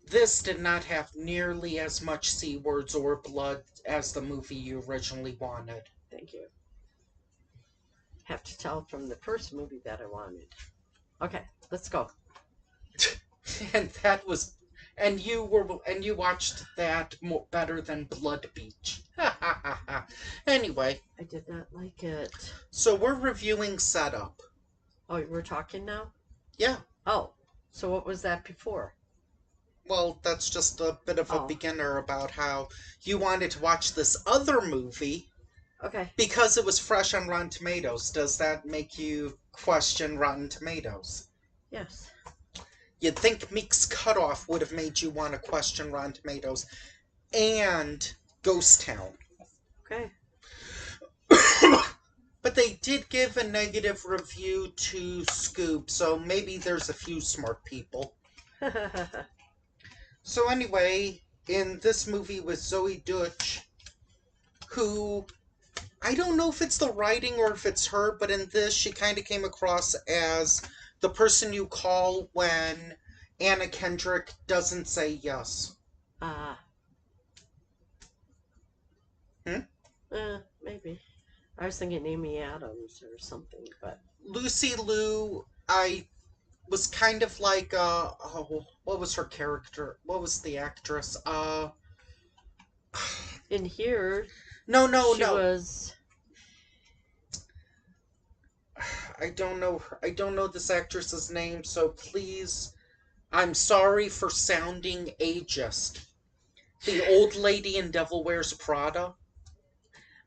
this did not have nearly as much C words or blood as the movie you originally wanted. Thank you. Have to tell from the first movie that I wanted. Okay, let's go. And you watched that better than Blood Beach. Anyway, I did not like it. so we're reviewing Setup. Oh, we're talking now? Yeah. Oh, so what was that before? Well, that's just a bit of a Oh. beginner about how you wanted to watch this other movie Okay. because it was fresh on Rotten Tomatoes. Does that make you question Rotten Tomatoes? Yes. You'd think Meek's Cutoff would have made you want to question Rotten Tomatoes and Ghost Town. Okay. But they did give a negative review to Scoop, so maybe there's a few smart people. So anyway, in this movie with Zoe Deutch, who, I don't know if it's the writing or if it's her, but in this she kind of came across as the person you call when Anna Kendrick doesn't say yes. Maybe. I was thinking Amy Adams or something, but Lucy Liu, I was kind of like, what was her character? What was the actress? in here, No. she was. I don't know this actress's name, so please, I'm sorry for sounding ageist. The old lady in Devil Wears Prada.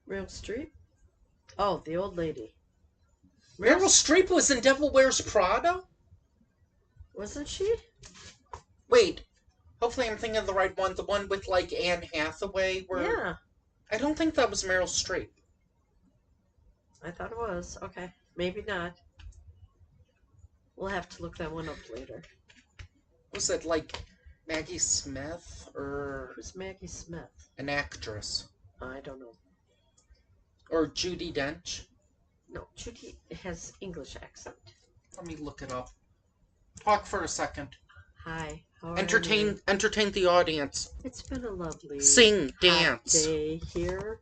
Meryl Streep? Oh, the old lady. Meryl Streep was in Devil Wears Prada? Wasn't she? Wait, hopefully I'm thinking of the right one. The one with, like, Anne Hathaway? Yeah. I don't think that was Meryl Streep. I thought it was. Okay. Maybe not. We'll have to look that one up later. Was it, like, Maggie Smith? Or Who's Maggie Smith? an actress? I don't know. Or Judi Dench? No, Judy has English accent. Let me look it up. Talk for a second. Hi. How Entertain the audience. It's been a lovely Sing, dance. day here.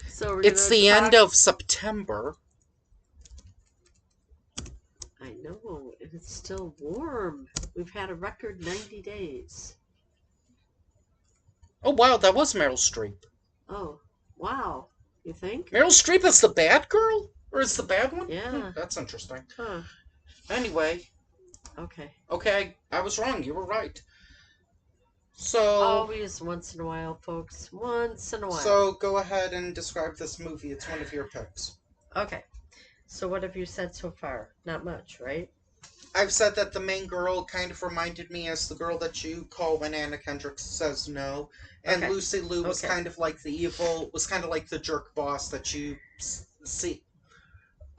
So it's the end of September. I know, and it's still warm. We've had a record 90 days. Oh wow, that was Meryl Streep. Oh, wow. You think? Meryl Streep is the bad girl? Or is the bad one? Yeah. That's interesting. Huh. Anyway. Okay, I was wrong. You were right. So... Always once in a while, folks. Once in a while. So, go ahead and describe this movie. It's one of your picks. Okay. So what have you said so far? Not much, right? I've said that the main girl kind of reminded me as the girl that you call when Anna Kendrick says no. And Okay. Lucy Liu was kind of like the jerk boss that you see.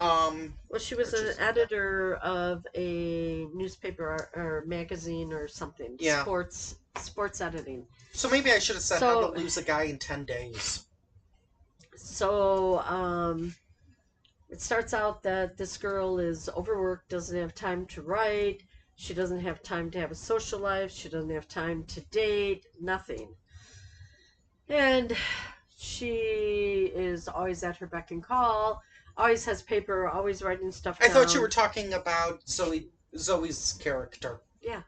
Well, she was an editor of a newspaper or magazine or something. Yeah. Sports editing. So maybe I should have said how to lose a guy in 10 days. So, it starts out that this girl is overworked, doesn't have time to write, she doesn't have time to have a social life, she doesn't have time to date, nothing. And she is always at her beck and call, always has paper, always writing stuff down. I thought you were talking about Zoe's character. Yeah.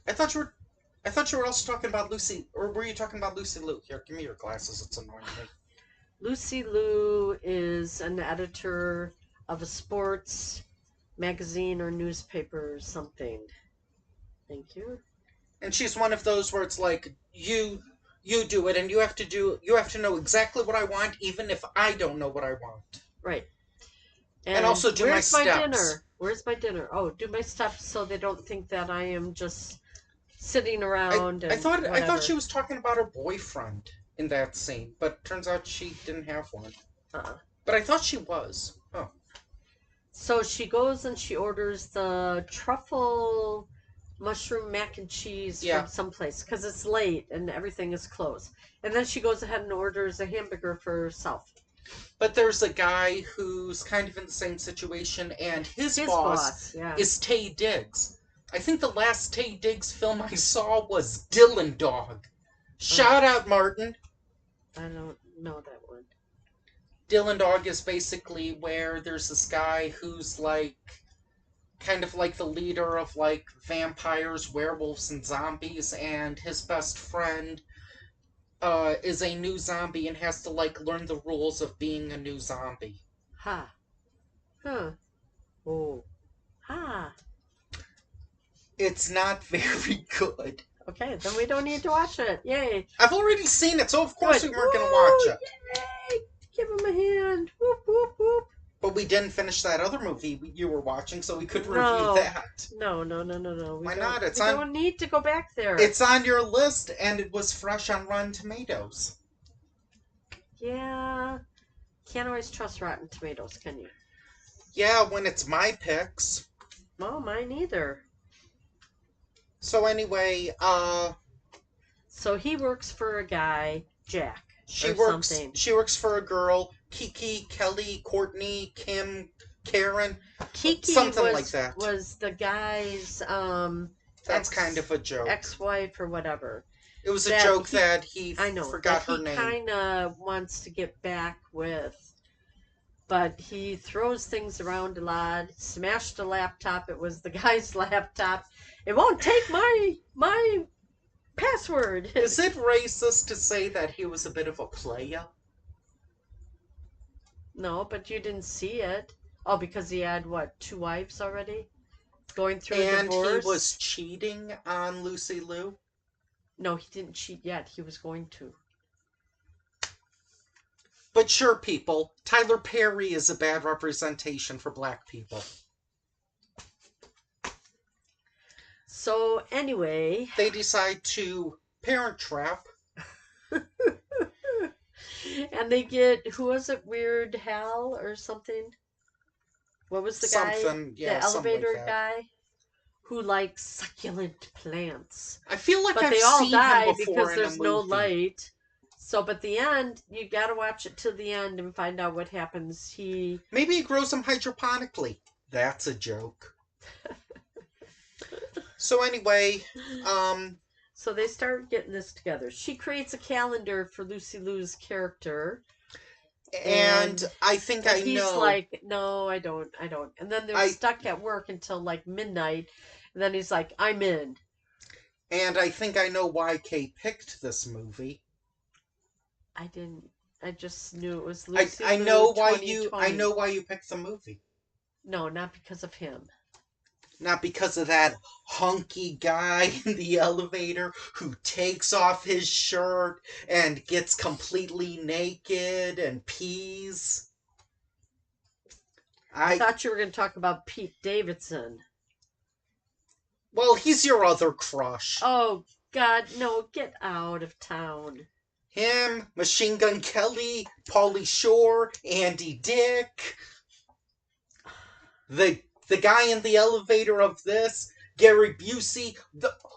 I thought you were also talking about Lucy, or were you talking about Lucy Liu? Here, give me your glasses, it's annoying me. Lucy Liu is an editor of a sports magazine or newspaper or something. Thank you. And she's one of those where it's like, you do it, and you have to know exactly what I want, even if I don't know what I want. Right. And also do my steps. Where's my dinner? Where's my dinner? Oh, do my stuff so they don't think that I am just sitting around. I thought she was talking about her boyfriend in that scene, but turns out she didn't have one. But I thought she was. Oh. So she goes and she orders the truffle mushroom mac and cheese from someplace because it's late and everything is closed. And then she goes ahead and orders a hamburger for herself. But there's a guy who's kind of in the same situation, and his boss is Taye Diggs. I think the last Tay Diggs film I saw was Dylan Dog. Shout out, Martin. I don't know that one. Dylan Dog is basically where there's this guy who's like kind of like the leader of like vampires, werewolves, and zombies, and his best friend is a new zombie and has to like learn the rules of being a new zombie. Ha. Huh. Oh. Ha. It's not very good. Okay, then we don't need to watch it. Yay. I've already seen it, so of course Good. we weren't going to Woo, watch it. Yay. Give him a hand. Whoop, whoop, whoop. But we didn't finish that other movie you were watching, so we could No. review that. No. Why not? We don't need to go back there. It's on your list, and it was fresh on Rotten Tomatoes. Yeah. Can't always trust Rotten Tomatoes, can you? Yeah, when it's my picks. No, mine either. So anyway, So he works for a guy, Jack. She or works. something. She works for a girl, Kiki, Kelly, Courtney, Kim, Karen, Kiki something was, like that. was the guy's That's kind of a joke. ex-wife or whatever. It was a that joke he- that he I know. forgot that her name. He kind of wants to get back with, but he throws things around a lot. Smashed a laptop. It was the guy's laptop. It won't take my password. Is it racist to say that he was a bit of a player? No, but you didn't see it. Oh, because he had what, 2 wives already? Going through a And divorce? he was cheating on Lucy Liu? No, he didn't cheat yet. He was going to. But sure, people, Tyler Perry is a bad representation for black people. So anyway, They decide to Parent Trap. and they get, who was it, Weird Hal or something? What was the guy? Something, yeah, the something like elevator that. guy who likes succulent plants. I feel like But I've they all seen die him before because in there's a no movie. light. So, but the end, you gotta watch it to the end and find out what happens. Maybe he grows them hydroponically. That's a joke. So anyway, So they start getting this together. She creates a calendar for Lucy Liu's character. and I think I He's know. like, no, I don't. And then they're stuck at work until like midnight. And then he's like, I'm in. And I think I know why Kay picked this movie. I didn't. I just knew it was Lucy I Liu know why you. 2020. I know why you picked the movie. No, not because of him. Not because of that hunky guy in the elevator who takes off his shirt and gets completely naked and pees. I thought you were going to talk about Pete Davidson. Well, he's your other crush. Oh, God, no, get out of town. Him, Machine Gun Kelly, Pauly Shore, Andy Dick. The guy in the elevator of this, Gary Busey,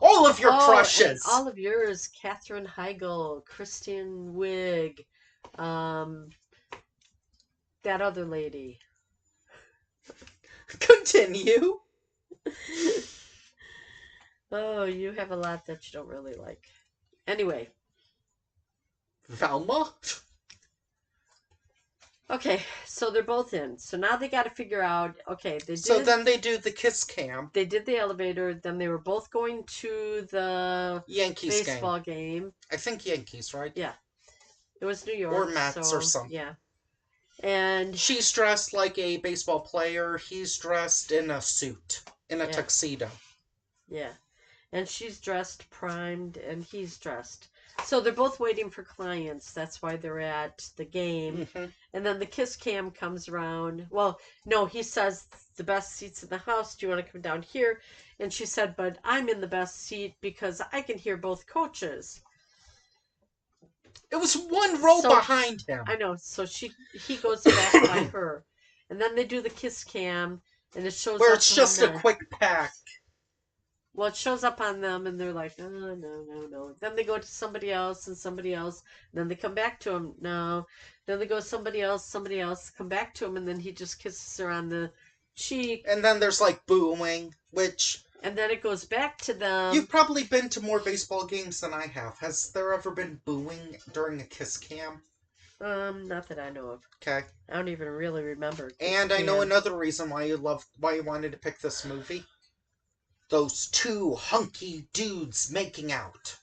all of your crushes. And all of yours, Katherine Heigl, Kristen Wiig, that other lady. Continue. Oh, you have a lot that you don't really like. Anyway. Velma? Okay, so they're both in. So now they got to figure out, okay, So then they do the kiss cam. They did the elevator, then they were both going to the Yankees baseball game. I think Yankees, right? Yeah. It was New York. Or Mets or something. Yeah. And she's dressed like a baseball player. He's dressed in a suit, in a tuxedo. Yeah. And she's dressed, primed, and he's dressed. So they're both waiting for clients. That's why they're at the game. Mm-hmm. And then the kiss cam comes around. Well, no, he says, the best seats in the house. Do you want to come down here? And she said, but I'm in the best seat because I can hear both coaches. It was one row behind him. I know. So he goes back by her. And then they do the kiss cam. And it shows where up it's just a quick pack. Well, it shows up on them, and they're like, oh, no. Then they go to somebody else, and somebody else. And then they come back to him. No. Then they go somebody else, come back to him, and then he just kisses her on the cheek. And then there's like booing, which And then it goes back to them. You've probably been to more baseball games than I have. Has there ever been booing during a kiss cam? Not that I know of. Okay. I don't even really remember. And I know another reason why you wanted to pick this movie. Those two hunky dudes making out.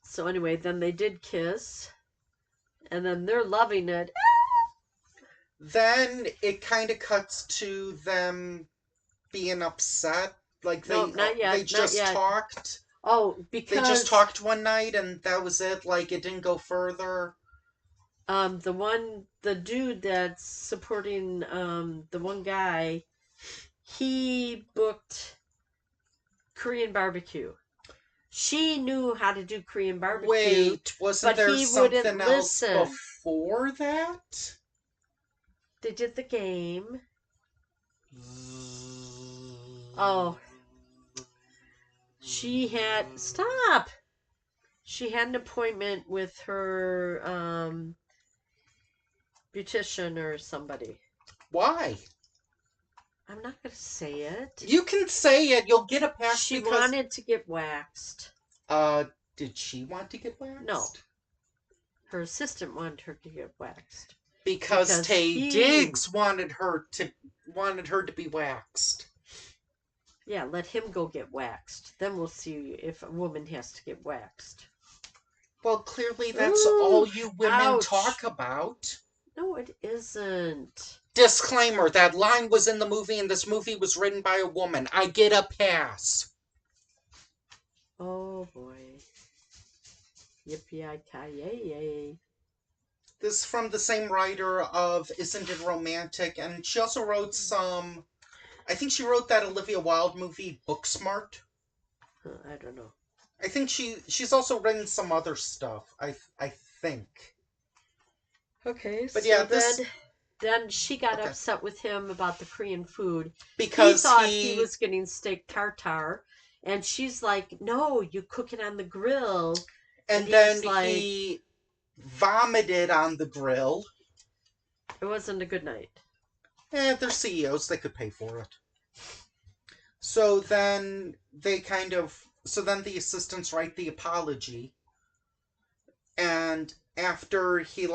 So anyway, then they did kiss, and then they're loving it. Then it kind of cuts to them being upset. Like No, not yet. they just not yet. talked. Oh, because They just talked one night and that was it. Like it didn't go further. the dude that's supporting the one guy, he booked Korean barbecue. She knew how to do Korean barbecue. Wait, wasn't but there he something wouldn't else listen. before that? They did the game. Oh. She had stop. She had an appointment with her beautician or somebody. Why? I'm not gonna say it. You can say it. You'll get a pass. She because... wanted to get waxed. Did she want to get waxed? No. Her assistant wanted her to get waxed. Because Taye Diggs wanted her to be waxed. Yeah, let him go get waxed. Then we'll see if a woman has to get waxed. Well, clearly that's all you women talk about. No, it isn't. Disclaimer, that line was in the movie and this movie was written by a woman. I get a pass. Oh boy. Yippee-ki-yay. This is from the same writer of Isn't It Romantic? And she also wrote some... I think she wrote that Olivia Wilde movie, Booksmart. I don't know. I think she's also written some other stuff. I think. Okay, but so yeah, then she got upset with him about the Korean food because he thought he was getting steak tartare, and she's like, "No, you cook it on the grill." And then he vomited on the grill. It wasn't a good night. They're CEOs; they could pay for it. So then the assistants write the apology, and after he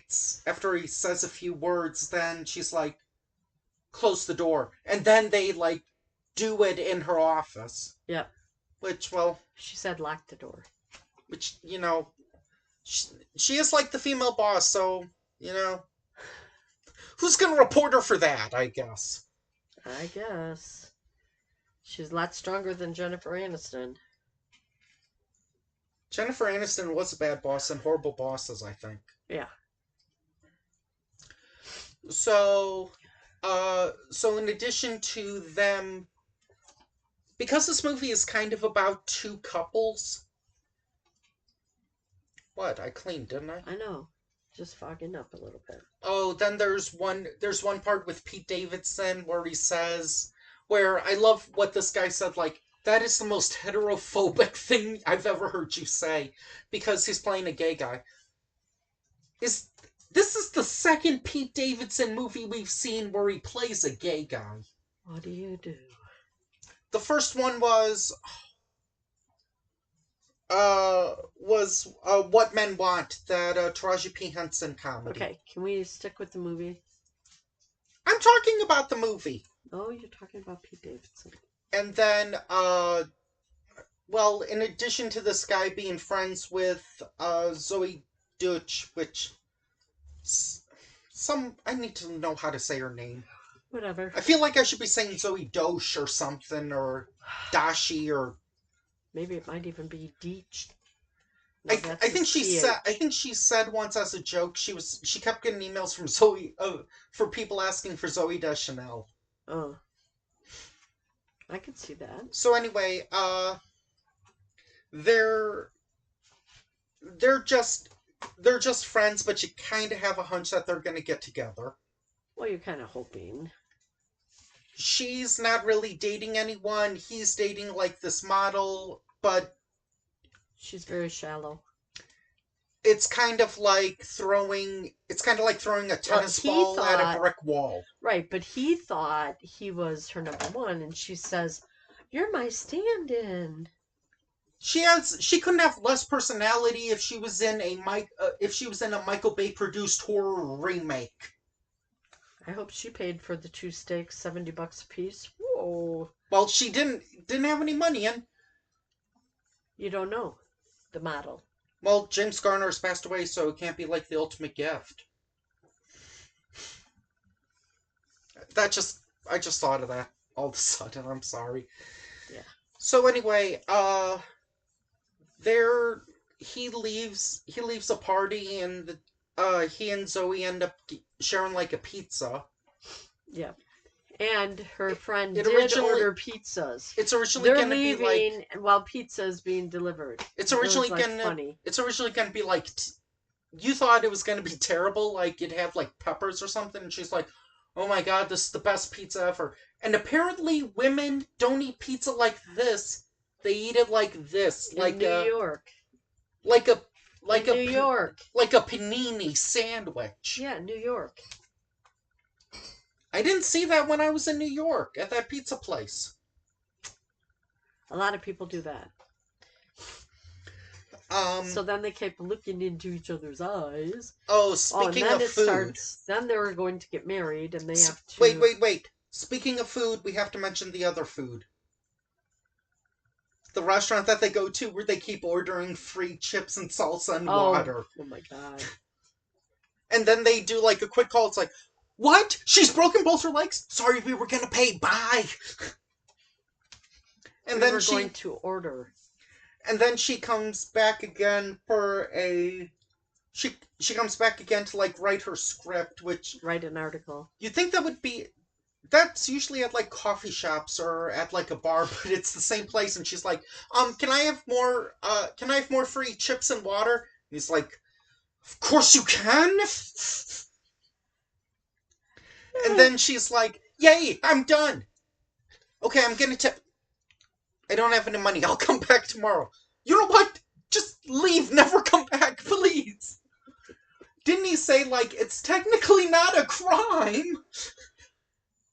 says a few words, then she's like, close the door, and then they do it in her office. Yep. Which, well, she said lock the door. Which, she is like the female boss, so who's gonna report her for that? I guess. She's a lot stronger than Jennifer Aniston. Jennifer Aniston was a bad boss and horrible bosses, I think. Yeah. So in addition to them, because this movie is kind of about two couples. What? I cleaned, didn't I? I know. Just fogging up a little bit. Oh, then there's one part with Pete Davidson where I love what this guy said, that is the most heterophobic thing I've ever heard you say, because he's playing a gay guy. This is the second Pete Davidson movie we've seen where he plays a gay guy. What do you do? The first one was What Men Want, that Taraji P. Henson comedy. Okay, can we stick with the movie? I'm talking about the movie. Oh, you're talking about Pete Davidson. And then, in addition to this guy being friends with Zoe Deutch, which I need to know how to say her name. Whatever. I feel like I should be saying Zoe Dosh or something, or Dashi, or maybe it might even be Deech. No, I think she said once as a joke she kept getting emails from Zoe for people asking for Zoe Deschanel. Oh. I could see that. So anyway, they're just friends, but you kind of have a hunch that they're going to get together. Well, you're kind of hoping. She's not really dating anyone. He's dating this model, but she's very shallow. it's kind of like throwing a tennis he ball at a thought- brick wall. Right, but he thought he was her number one, and she says, "You're my stand-in." She couldn't have less personality if she was in a Michael Bay produced horror remake. I hope she paid for the 2 steaks, $70 a piece. Whoa. Well, she didn't have any money, and You don't know the model. well, James Garner's passed away, so it can't be like the ultimate gift. I just thought of that all of a sudden. I'm sorry. Yeah. So anyway, there he leaves a party, and he and Zoe end up sharing like a pizza. Yeah. And her friend it did originally- order pizzas. It's originally They're going to be like leaving while pizza is being delivered. it's originally It was, going to funny. it's originally going to be like you thought it was going to be terrible, like it'd have like peppers or something, and she's like, "Oh my god, this is the best pizza ever." And apparently women don't eat pizza like this. They eat it like this, In like New York. like a New York. like a panini sandwich. Yeah, New York. I didn't see that when I was in New York at that pizza place. A lot of people do that. So then they kept looking into each other's eyes. Speaking and then of food. Then they were going to get married, and they have to. Wait. Speaking of food, we have to mention the other food. The restaurant that they go to where they keep ordering free chips and salsa and water. Oh my god. And then they do like a quick call. It's like, "What? She's broken both her legs? Sorry, we were gonna pay. Bye." And then we're going to order. And then she comes back again for a... She comes back again to, like, write her script, which... Write an article. You'd think that would be... That's usually at, like, coffee shops or at, like, a bar, but it's the same place, and she's like, can I have more free chips and water? And he's like, "Of course you can!" And then she's like, "Yay, I'm done! Okay, I'm gonna tip... I don't have any money. I'll come back tomorrow." You know what? Just leave. Never come back, please. Didn't he say, like, it's technically not a crime?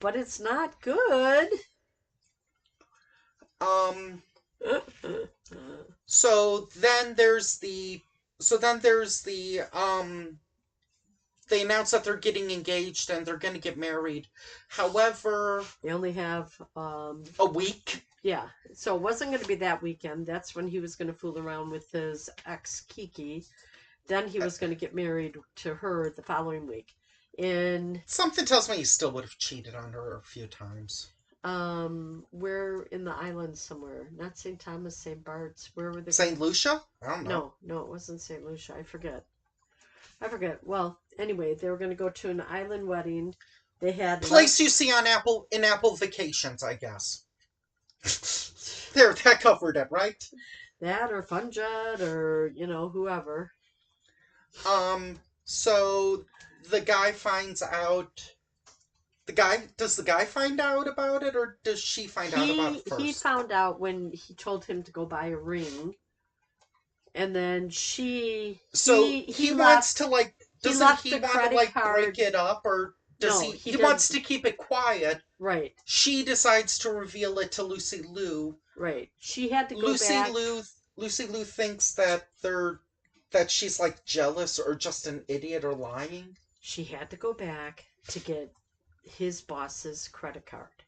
But it's not good. So then there's the... They announce that they're getting engaged and they're going to get married. However... They only have... a week? Yeah, so it wasn't going to be that weekend. That's when he was going to fool around with his ex, Kiki. Then he was going to get married to her the following week. Something tells me he still would have cheated on her a few times. We're in the islands somewhere. Not St. Thomas, St. Bart's. Where were they? St. Lucia? I don't know. No, it wasn't St. Lucia. I forget. Well, anyway, they were going to go to an island wedding. They had... Place you see on Apple Vacations, I guess. There, that covered it, right? That or FunJet or, whoever. So the guy finds out... Does the guy find out about it, or does she find out about it first? He found out when he told him to go buy a ring. And then he wants to, like... Doesn't he want to, like, break it up, or... He wants to keep it quiet. Right. She decides to reveal it to Lucy Liu. Right. She had to go back. Lucy Liu thinks that she's like jealous or just an idiot or lying. She had to go back to get his boss's credit card.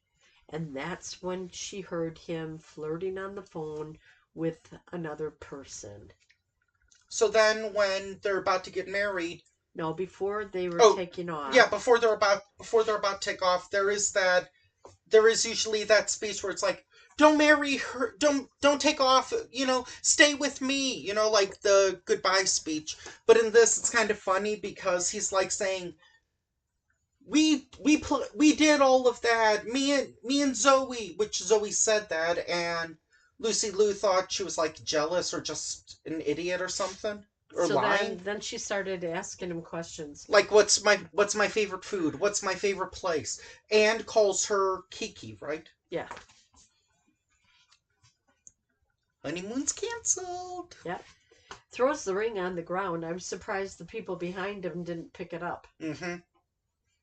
And that's when she heard him flirting on the phone with another person. So then when they're about to get married... No, before they were taking off. Yeah, before they're about to take off, there is usually that speech where it's like, "Don't marry her, don't take off, stay with me," like the goodbye speech. But in this, it's kind of funny because he's like saying, we did all of that, me and Zoe, which Zoe said that, and Lucy Liu thought she was like jealous or just an idiot or something. Or lying. Then she started asking him questions. Like, what's my favorite food? What's my favorite place? And calls her Kiki, right? Yeah. Honeymoon's canceled. Yep. throws the ring on the ground. I'm surprised the people behind him didn't pick it up. Mm-hmm.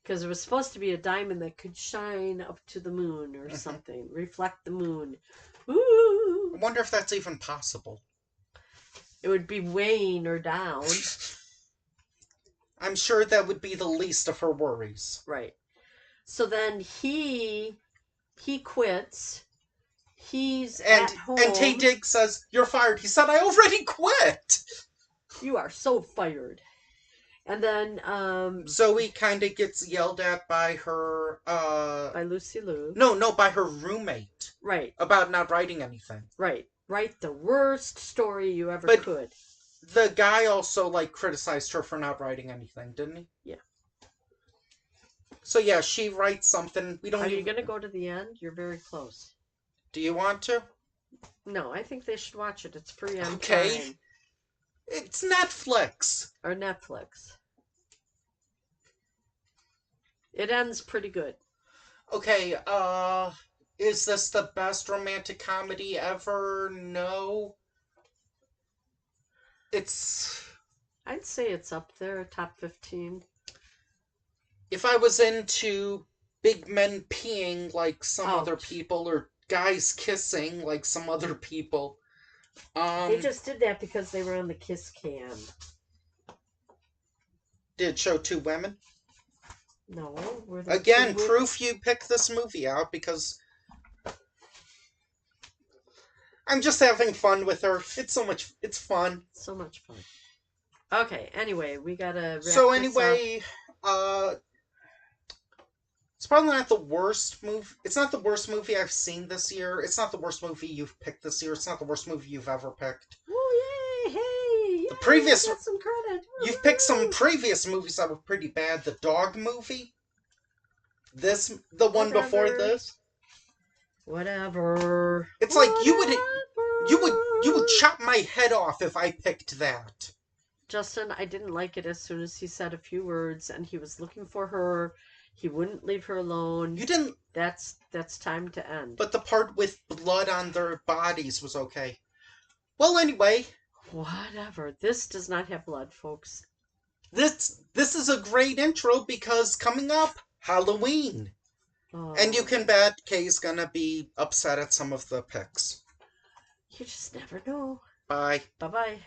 Because it was supposed to be a diamond that could shine up to the moon or Mm-hmm. something, reflect the moon. I Ooh! wonder if that's even possible. It would be weighing her down. I'm sure that would be the least of her worries. Right. So then he quits. He's And at home. and Taye Diggs says, "You're fired." He said, "I already quit." You are so fired. And then Zoe kind of gets yelled at by her by Lucy Liu. No, by her roommate. Right. About not writing anything. Right. Write the worst story you ever But could. The guy also criticized her for not writing anything, didn't he? Yeah. So yeah, she writes something. We don't. Are you gonna go to the end? You're very close. Do you want to? No, I think they should watch it. It's free on Okay. Prime It's Netflix. or Netflix. It ends pretty good. Okay, is this the best romantic comedy ever? No. I'd say it's up there, top 15. If I was into big men peeing like some Ouch. other people, or guys kissing like some other people, They just did that because they were on the Kiss Cam. did it show two women? No, were there Again, two proof you picked this movie out because I'm just having fun with her. It's fun. So much fun. Okay, anyway, we gotta wrap So this anyway, it's probably not the worst movie. It's not the worst movie I've seen this year. It's not the worst movie you've picked this year. It's not the worst movie you've ever picked. Oh, yay, hey! The previous- I got some credit. You've picked some previous movies that were pretty bad. The dog movie. The one before Whatever. this. Whatever. It's like you would chop my head off if I picked that. Justin, I didn't like it as soon as he said a few words and he was looking for her. He wouldn't leave her alone. You didn't. That's time to end. But the part with blood on their bodies was okay. Well, anyway, Whatever. This does not have blood, folks. this is a great intro because coming up, Halloween. Oh, And you can bet Kay's gonna be upset at some of the picks. You just never know. Bye. Bye-bye.